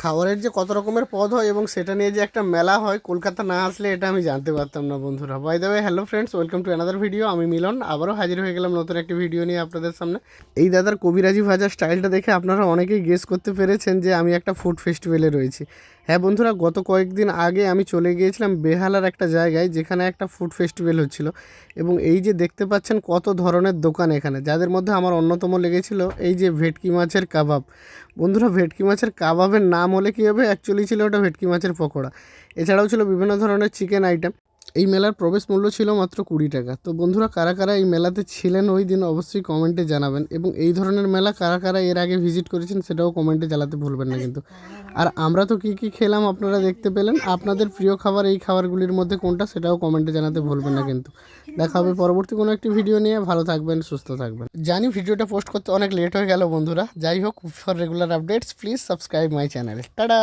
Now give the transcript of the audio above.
খাবারের যে কত রকমের পদ হয় এবং সেটা নিয়ে যে একটা মেলা হয়, কলকাতা না আসলে এটা আমি জানতে পারতাম না বন্ধুরা। By the way, hello friends, welcome to another video. আমি মিলন আবারও হাজির হয়ে গেলাম নতুন একটি ভিডিও নিয়ে আপনাদের সামনে। এই দাদার কবিরাজি ভাজার স্টাইলটা দেখে আপনারা অনেকেই গেস করতে পেরেছেন যে আমি একটা ফুড ফেস্টিভ্যালে রয়েছি। হ্যাঁ বন্ধুরা, গত কয়েকদিন আগে আমি চলে গিয়েছিলাম বেহালার একটা জায়গায়, যেখানে একটা ফুড ফেস্টিভ্যাল হচ্ছিল। এবং এই যে দেখতে পাচ্ছেন কত ধরনের দোকান এখানে, যাদের মধ্যে আমার অন্যতম লেগেছিল এই যে ভেটকি মাছের কাবাব। বন্ধুরা, ভেটকি মাছের কাবাবের নাম হলে কী হবে, অ্যাকচুয়ালি ছিল ওটা ভেটকি মাছের পকোড়া। এছাড়াও ছিল বিভিন্ন ধরনের চিকেন আইটেম। এই মেলার প্রবেশ মূল্য ছিল মাত্র 20 টাকা। তো বন্ধুরা, কারা কারা এই মেলাতে ছিলেন ওই দিন অবশ্যই কমেন্টে জানাবেন, এবং এই ধরনের মেলা কারা কারা এর আগে ভিজিট করেছেন সেটাও কমেন্টে জানাতে ভুলবেন না কিন্তু। আর আমরা তো কী কী খেলাম আপনারা দেখতে পেলেন। আপনাদের প্রিয় খাবার এই খাবারগুলির মধ্যে কোনটা সেটাও কমেন্টে জানাতে ভুলবেন না কিন্তু। দেখা হবে পরবর্তী কোনো একটি ভিডিও নিয়ে। ভালো থাকবেন, সুস্থ থাকবেন। জানি ভিডিওটা পোস্ট করতে অনেক লেট হয়ে গেল বন্ধুরা, যাই হোক, for regular updates please subscribe my channel. Tata.